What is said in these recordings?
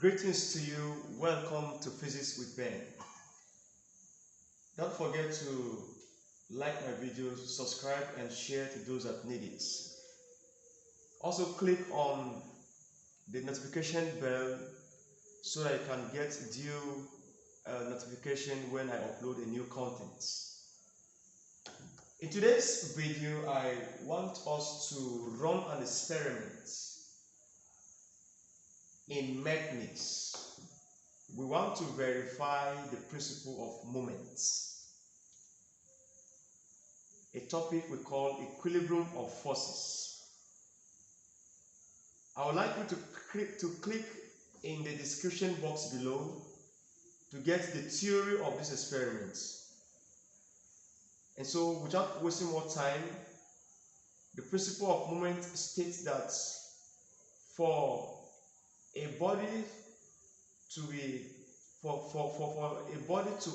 Greetings to you. Welcome to Physics with Ben. Don't forget to like my videos, subscribe and share to those that need it. Also click on the notification bell so that you can get due notification when I upload a new content. In today's video, I want us to run an experiment in mechanics. We want to verify the principle of moments, a topic we call equilibrium of forces. I would like you to click in the description box below to get the theory of this experiment. And so, without wasting more time, the principle of moment states that for a body to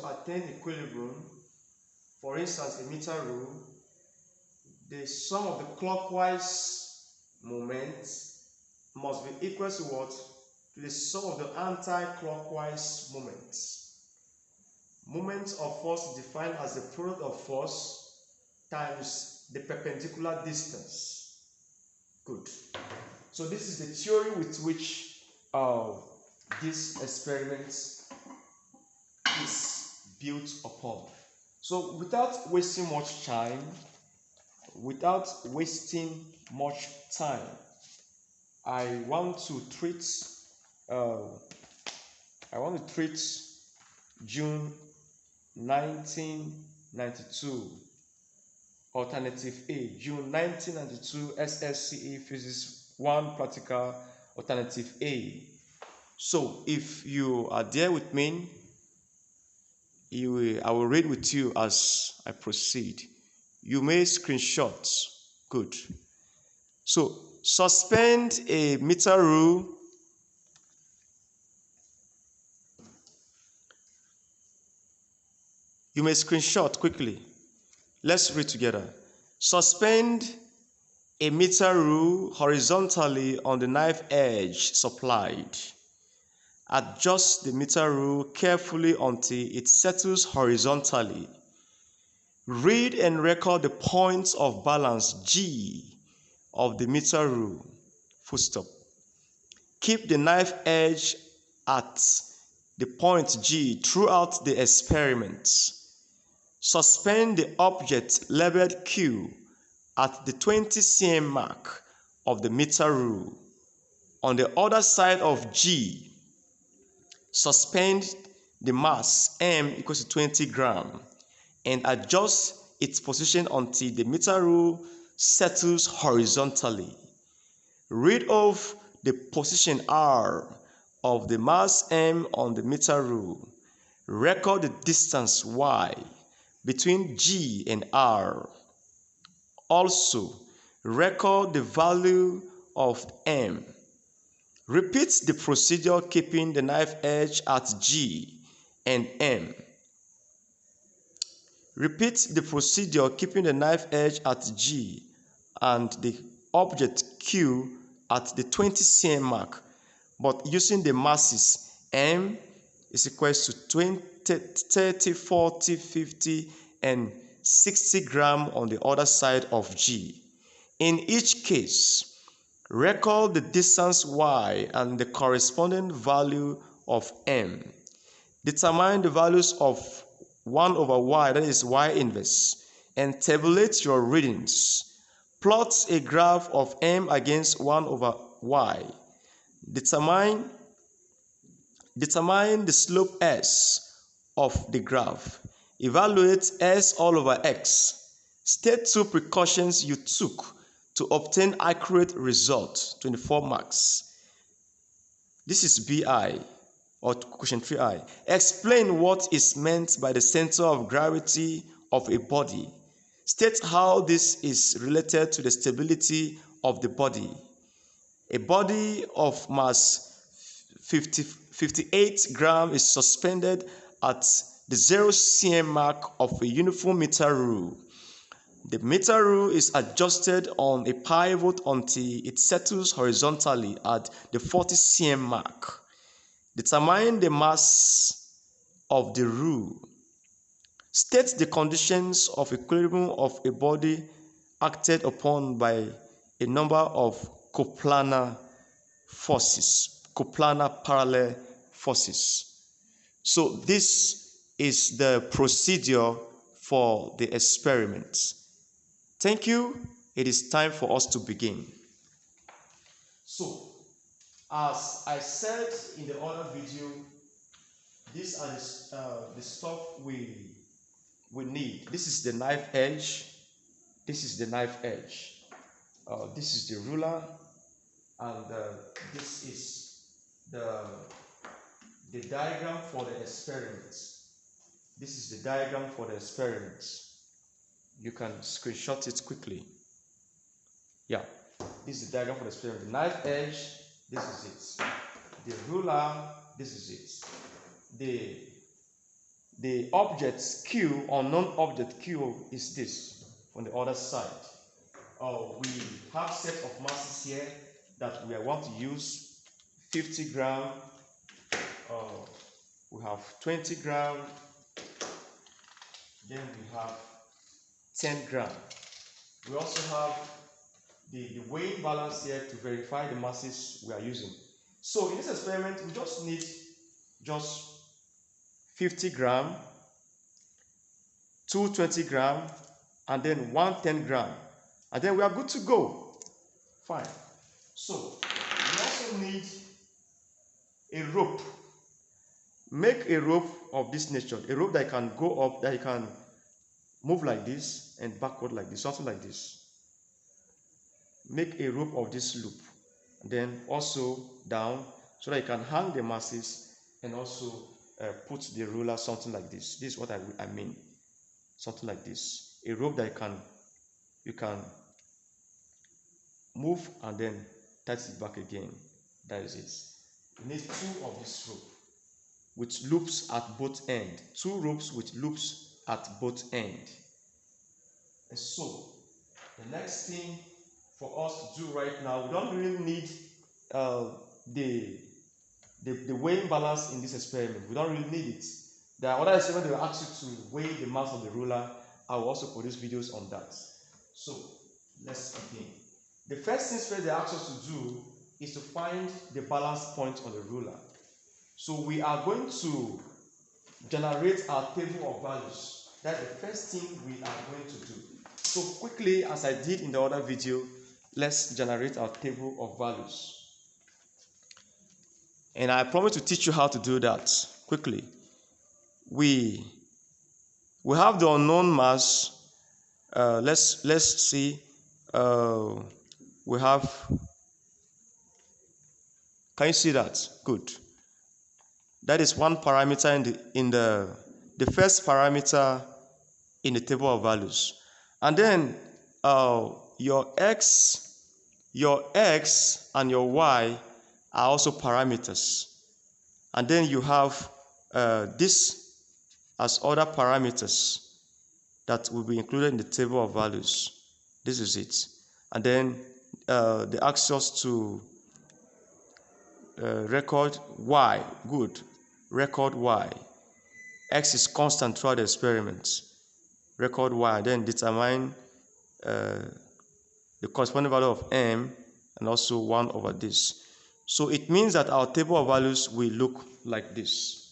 attain equilibrium, for instance a meter rule, the sum of the clockwise moments must be equal to what? To the sum of the anti-clockwise moments. Moment of force defined as the product of force times the perpendicular distance. Good. So this is the theory with which this experiment is built upon. So without wasting much time, I want to treat June 1992 alternative A, June 1992 SSCE Physics 1 practical alternative A. So if you are there with me, I will read with you as I proceed. You may screenshot. Good. So suspend a meter rule You may screenshot quickly. Let's read together. Suspend a meter rule horizontally on the knife edge supplied. Adjust the meter rule carefully until it settles horizontally. Read and record the points of balance G of the meter rule. Full stop. Keep the knife edge at the point G throughout the experiment. Suspend the object labeled Q at the 20 cm mark of the meter rule. On the other side of G, suspend the mass M equals to 20 grams and adjust its position until the meter rule settles horizontally. Read off the position R of the mass M on the meter rule. Record the distance Y between G and R. Also, record the value of M. Repeat the procedure keeping the knife edge at G and M. Repeat the procedure keeping the knife edge at G and the object Q at the 20 cm mark, but using the masses M is equals to 20, 30, 40, 50, and 60 grams on the other side of G. In each case, record the distance Y and the corresponding value of M. Determine the values of 1 over Y, that is Y inverse, and tabulate your readings. Plot a graph of M against 1 over Y. Determine the slope S of the graph. Evaluate S all over X. State 2 precautions you took to obtain accurate results, 24 marks. This is BI or question 3I. Explain what is meant by the center of gravity of a body. State how this is related to the stability of the body. A body of mass 58 grams is suspended at the 0 cm mark of a uniform meter rule. The meter rule is adjusted on a pivot until it settles horizontally at the 40 cm mark. Determine the mass of the rule. State the conditions of equilibrium of a body acted upon by a number of coplanar forces, coplanar parallel forces. So this is the procedure for the experiment. Thank you. It is time for us to begin. So, as I said in the other video, these are the stuff we need. This is the knife edge. This is the knife edge. This is the ruler, and this is the diagram for the experiment. This is the diagram for the experiment. You can screenshot it quickly. Yeah, this is the diagram for the experiment. The knife edge, this is it. The ruler, this is it. The object Q or non-object Q is this on the other side. We have set of masses here that we want to use. 50 gram. We have 20 gram. Then we have 10 gram. We also have the weighing balance here to verify the masses we are using. So in this experiment, we just need 50 gram, 2 20 gram, and then 1 10 gram. And then we are good to go. Fine. So we also need a rope. Make a rope of this nature. A rope that can go up, that you can move like this and backward like this, something like this. Make a rope of this loop. And then also down so that you can hang the masses and also put the ruler something like this. This is what I mean. Something like this. A rope that you can move and then tighten it back again. That is it. You need 2 of this rope with loops at both ends. 2 ropes with loops at both ends. And so the next thing for us to do right now, we don't really need the weighing balance in this experiment. We don't really need it. There are other experiments that will ask you to weigh the mass of the ruler. I will also produce videos on that. So let's begin. The first thing they ask us to do is to find the balance point on the ruler. So we are going to generate our table of values. That's the first thing we are going to do. So quickly, as I did in the other video, let's generate our table of values. And I promise to teach you how to do that quickly. We have the unknown mass. Let's see. We have. Can you see that? Good. That is one parameter in the first parameter in the table of values. And then your x and your y are also parameters. And then you have this as other parameters that will be included in the table of values. This is it. And then they ask us to record y. Good. Record y. X is constant throughout the experiment. Record y. Then determine the corresponding value of m and also 1 over this. So it means that our table of values will look like this.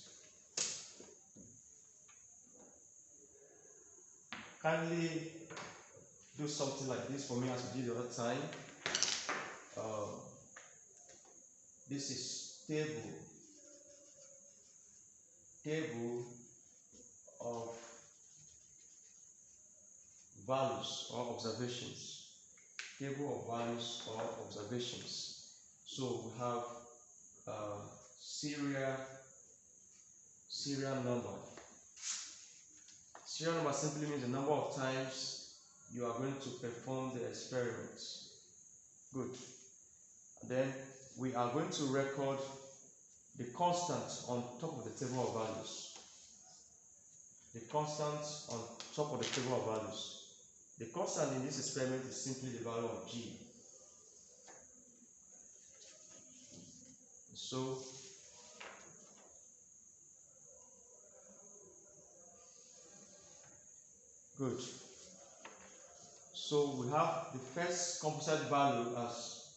Kindly do something like this for me as we did the other time. This is table of values or observations. Table of values or observations. So we have serial number. Serial number simply means the number of times you are going to perform the experiment. Good. And then we are going to record the constant on top of the table of values. The constant on top of the table of values. The constant in this experiment is simply the value of G. So Good. So we have the first composite value as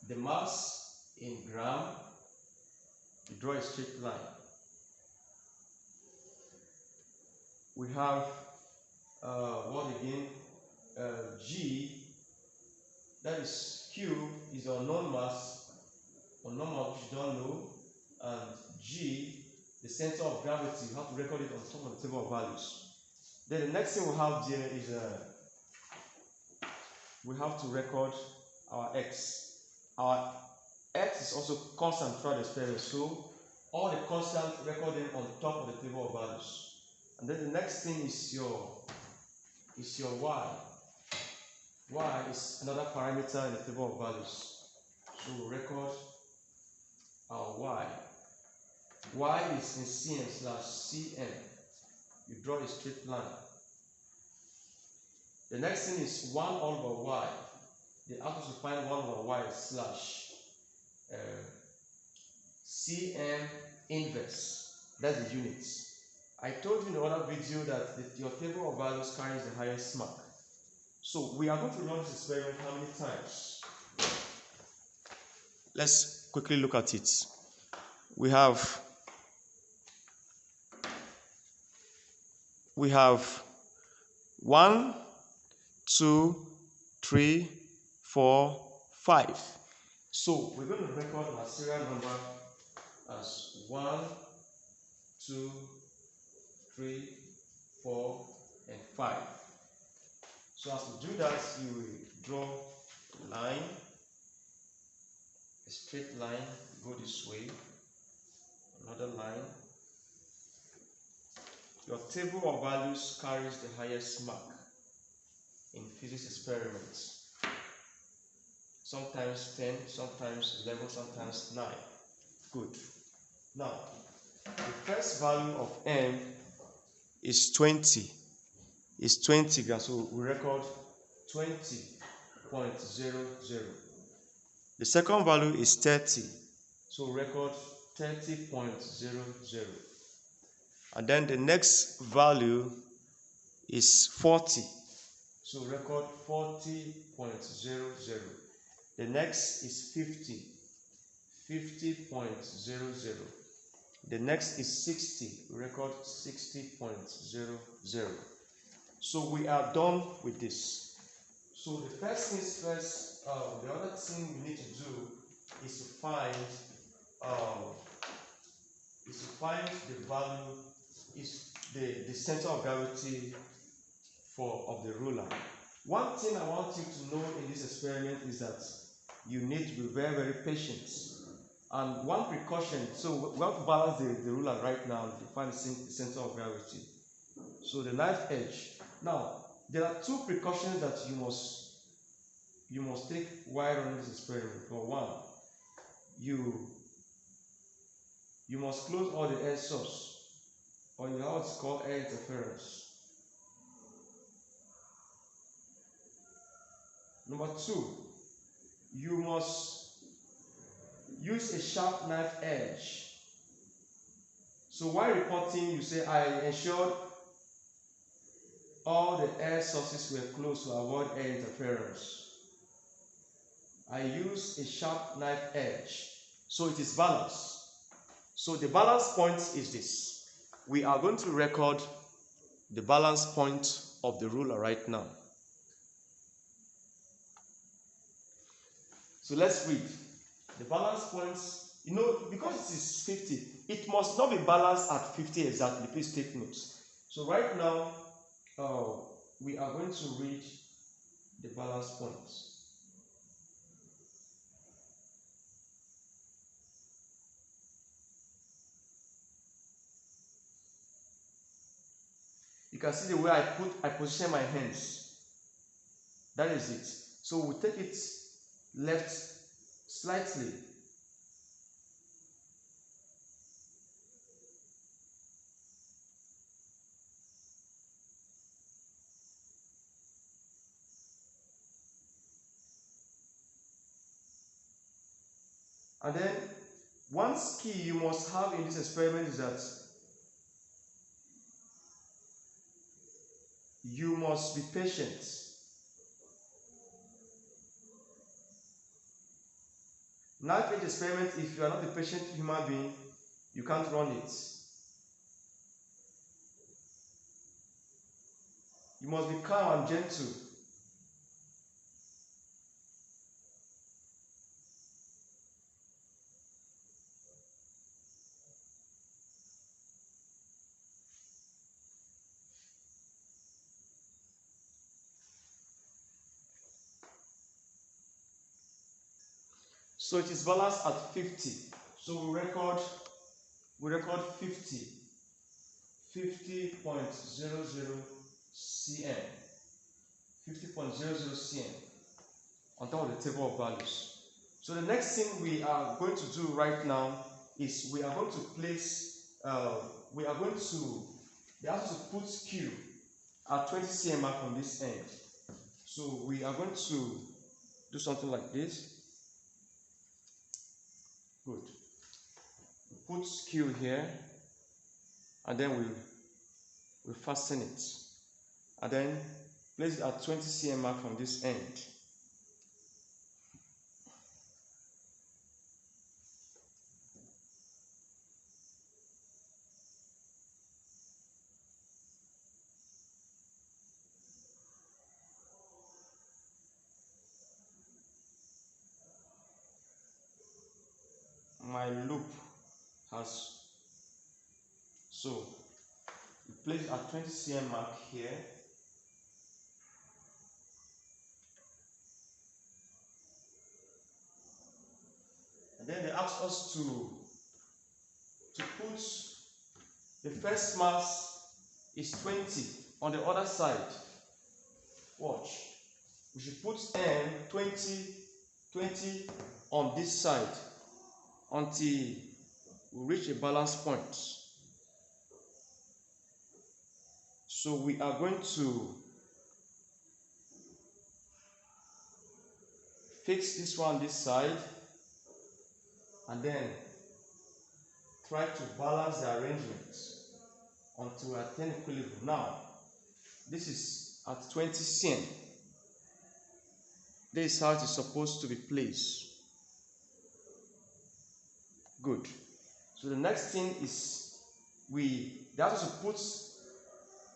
the mass in gram. You draw a straight line. We have what again? G, that is Q, is the unknown mass which you don't know, and G, the center of gravity. You have to record it on top of the table of values. Then the next thing we have there is we have to record our X. Our X is also constant throughout the experiment, so all the constants recorded on top of the table of values. And then the next thing is your Y. Y is another parameter in the table of values. So we record our Y. Y is in cm/cm. You draw a straight line. The next thing is 1 over y. The output to find 1 over y slash cm inverse. That's the units. I told you in another video that your table of values carries the highest mark. So we are going to run this experiment how many times? Let's quickly look at it. We have 1, 2, 3, 4, 5. So we're going to record our serial number as 1, 2, 3, 4, and 5. So as we do that, you will draw a line, a straight line, go this way, another line. Your table of values carries the highest mark in physics experiments. Sometimes 10, sometimes 11, sometimes 9. Good. Now, the first value of M is 20. It's 20 grams, so we record 20.00. The second value is 30, so we record 30.00. And then the next value is 40, so record 40.00. The next is 50, 50.00. The next is 60, record 60.00. So we are done with this. So the first things first, the other thing we need to do is to find the value, is the center of gravity of the ruler. One thing I want you to know in this experiment is that you need to be very, very patient. And one precaution, so we have to balance the ruler right now to find the center of gravity. So the knife edge. Now, there are two precautions that you must take while running this experiment. For one, you must close all the air source, or you have what's called air interference. Number two, you must use a sharp knife edge. So while reporting, you say, I ensured all the air sources were closed to avoid air interference. I use a sharp knife edge, so it is balanced. So the balance point is this. We are going to record the balance point of the ruler right now. So let's read. The balance points, because it is 50, it must not be balanced at 50 exactly. Please take notes. So right now, we are going to read the balance points. You can see the way I position my hands. That is it. So we take it left slightly. And then one key you must have in this experiment is that You must be patient. Knife edge experiment, if you are not a patient human being, you can't run it. You must be calm and gentle. So it is balanced at 50. So we record 50. 50.00 cm. 50.00 cm on top of the table of values. So the next thing we are going to do right now is we are going to place, we are going to put Q at 20 cm mark on this end. So we are going to do something like this. Good. Put Q here, and then we'll fasten it, and then place it at 20 cm mark from this end. My loop has, so we place it at 20 cm mark here. And then they ask us to put the first mass is 20 on the other side. Watch. We should put M 20 on this side until we reach a balance point. So we are going to fix this one this side and then try to balance the arrangement until we attain equilibrium. Now, this is at 20 cm. This is how it is supposed to be placed. Good. So the next thing is we have to put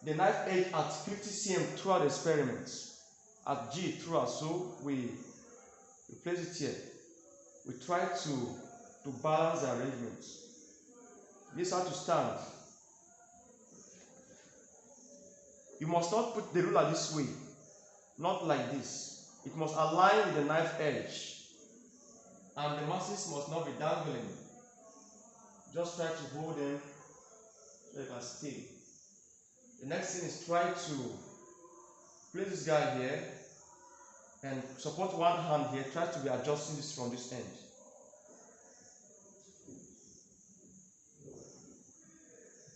the knife edge at 50 cm throughout the experiment. At G throughout. So we place it here. We try to balance the arrangement. This is how to stand. You must not put the ruler this way, not like this. It must align with the knife edge, and the masses must not be dangling. Just try to hold them so they can stay. The next thing is try to place this guy here and support one hand here. Try to be adjusting this from this end.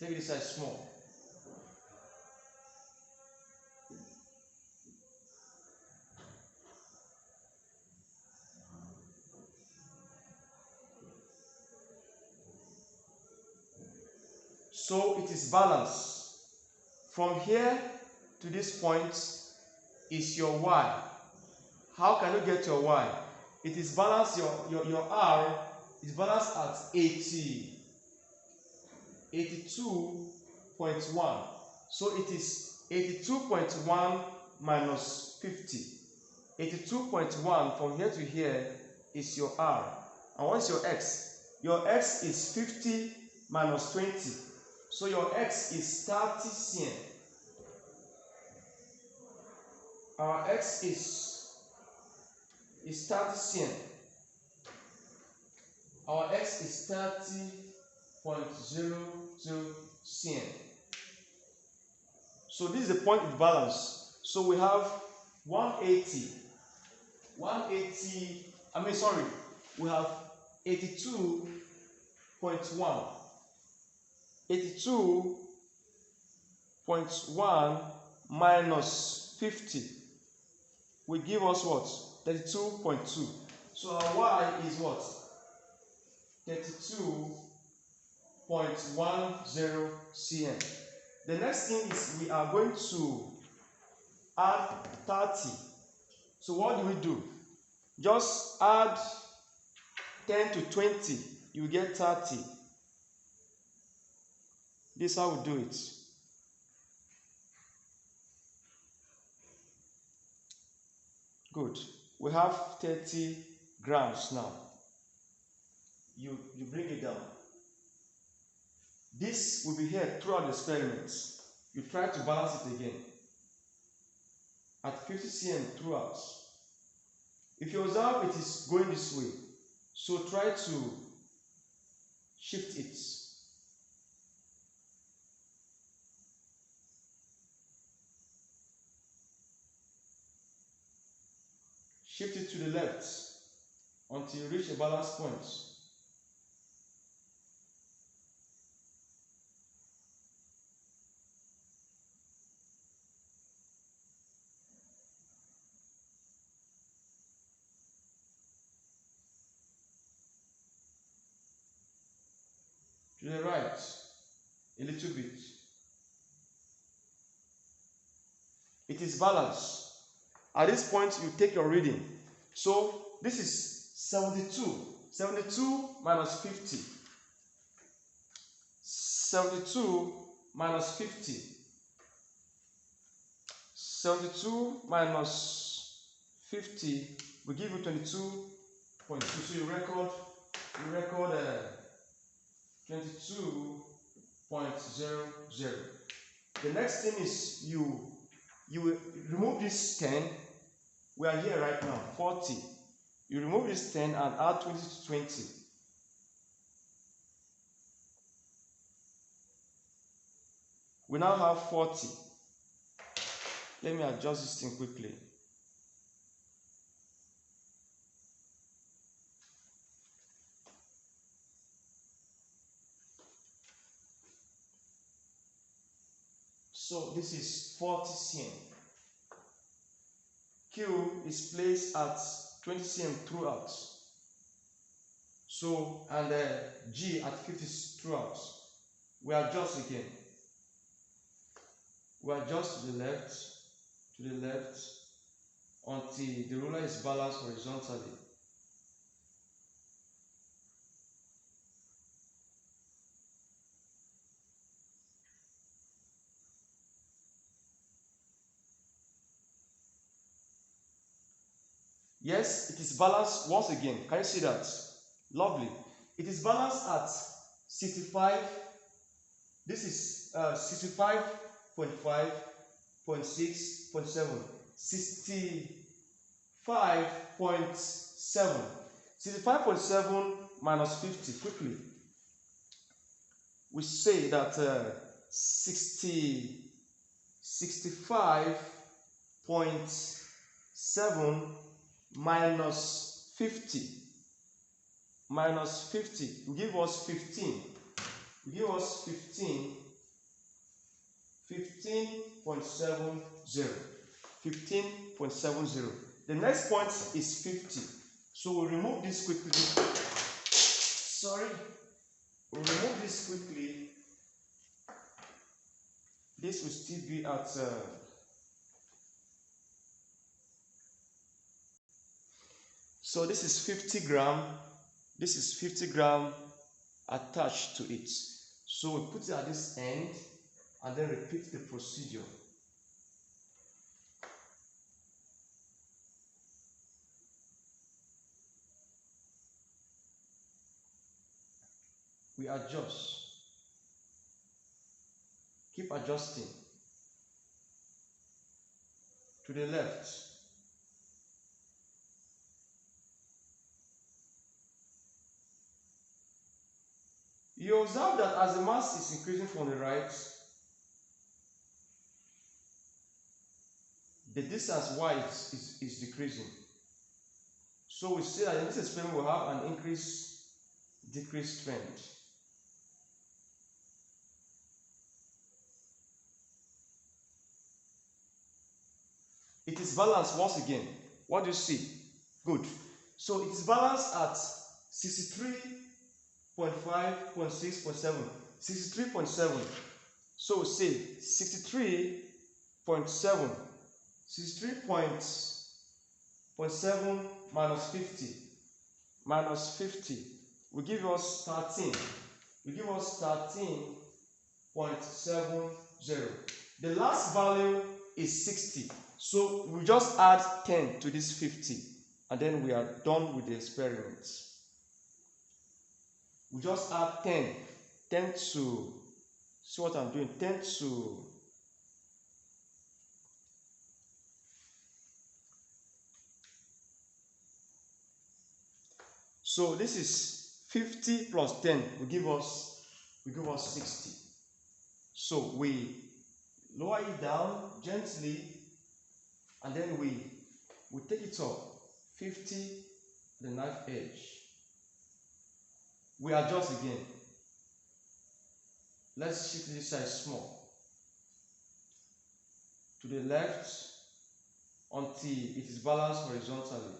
Take this side small. So it is balanced. From here to this point is your Y. How can you get your Y? It is balanced, your R is balanced at 82.1. So it is 82.1 minus 50. 82.1 from here to here is your R. And what is your X? Your X is 50 minus 20. So your X is 30 cm. Our X is 30 cm. Our X is 30.00 cm. So this is the point of balance. So we have 180. We have 82.1. 82.1 minus 50 will give us what? 32.2. So our Y is what? 32.10 cm. The next thing is we are going to add 30. So what do we do? Just add 10 to 20, you get 30. This is how we do it. Good. We have 30 grams now. You bring it down. This will be here throughout the experiments. You try to balance it again. At 50 cm throughout. If you observe it is going this way, so try to shift it. Shift it to the left until you reach a balance point. To the right, a little bit. It is balanced. At this point, you take your reading. So this is 72. 72 minus 50. 72 minus 50. 72 minus 50 will give you 22.2. So you record 22.00. The next thing is you will remove this 10. We are here right now, 40. You remove this 10 and add 20 to 20. We now have 40. Let me adjust this thing quickly. So this is 40 cm. Q is placed at 20 cm throughout. So, and G at 50 throughout. We adjust again. We adjust to the left, until the ruler is balanced horizontally. Yes, it is balanced once again. Can you see that? Lovely. It is balanced at 65. This is 65.5, 0.6, 65.7. 65.7 minus 50. Quickly. We say that 65.7 minus 50 will give us 15. Will give us 15.70. 15.70. The next point is 50. So we'll remove this quickly. Sorry. We'll remove this quickly. This will still be at so this is 50 gram. This is 50 gram attached to it. So we put it at this end and then repeat the procedure. We adjust. Keep adjusting. To the left. You observe that as the mass is increasing from the right, the distance y is decreasing. So we see that in this experiment we have an decrease trend. It is balanced once again. What do you see? Good. So it is balanced at 63.5.6.7. 63.7. So we say 63.7 63.7 minus 50 will give us 13. Will give us 13.70. The last value is 60. So we just add 10 to this 50 and then we are done with the experiment. We just add 10 to, see what I'm doing, 10 to, so this is 50 plus 10 will give us 60. So we lower it down gently and then we take it up 50 the knife edge. We adjust again. Let's shift this side small to the left until it is balanced horizontally.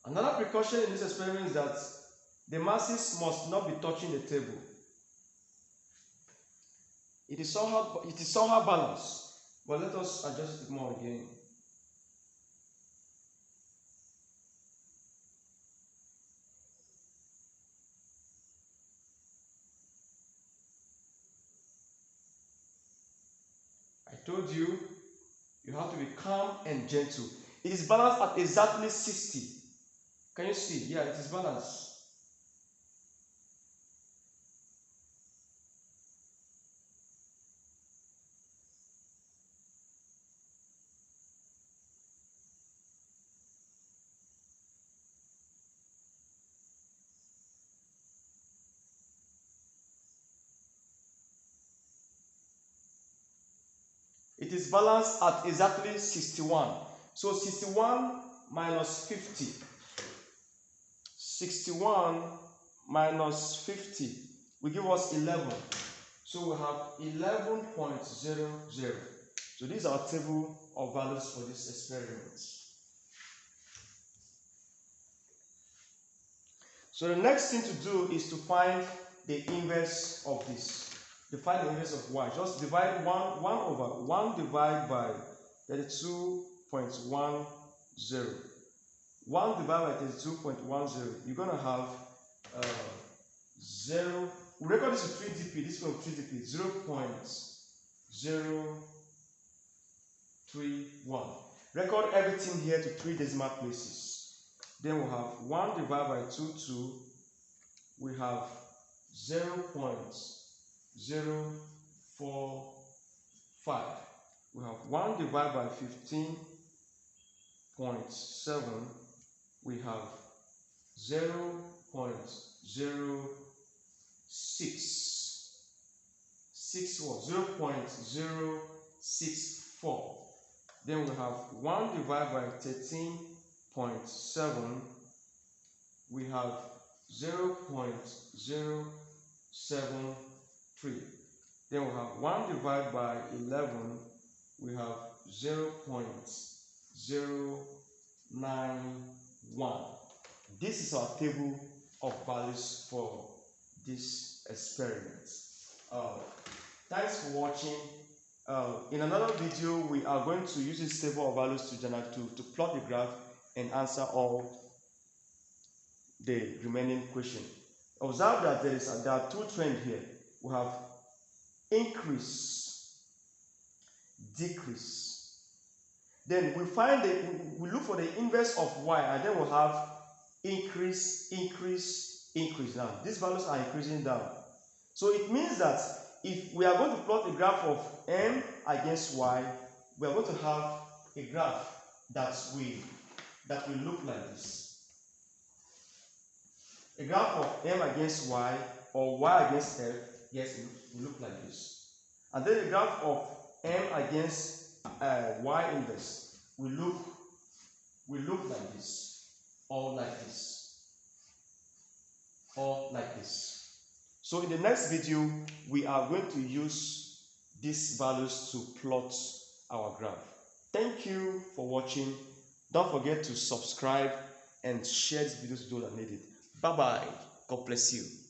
Another precaution in this experiment is that the masses must not be touching the table. It is somehow balanced, but let us adjust it more again. I told you, you have to be calm and gentle. It is balanced at exactly 60. Can you see? Yeah, it is balanced. It is balanced at exactly 61. So 61 minus 50. 61 minus 50 will give us 11. So we have 11.00. So these are our table of values for this experiment. So the next thing to do is to find the inverse of this. To find the inverse of y, just divide 1 over 1 divided by 32.10. 1 divided by 32.10, you're going to have 0. We record this with 3dp, this one with 3dp, 0.031. Record everything here to 3 decimal places. Then we have 1 divided by 22, we have 0.045. We have 1 divided by 15.7, we have 0.06. 0.064. Then we have 1 divided by 13.7, we have 0.073. Then we have 1 divided by 11, we have 0.091. This is our table of values for this experiment. Thanks for watching. In another video, we are going to use this table of values to plot the graph and answer all the remaining questions. Observe that there are 2 trends here. We have increase, decrease. Then we look for the inverse of y, and then we'll have increase, increase, increase. Now these values are increasing down. So it means that if we are going to plot a graph of m against y, we are going to have a graph that will look like this. A graph of m against y or y against f, yes, it will look like this. And then a graph of m against y inverse will look like this, or like this, or like this. So in the next video, we are going to use these values to plot our graph. Thank you for watching. Don't forget to subscribe and share this video to those that need it. Bye bye. God bless you.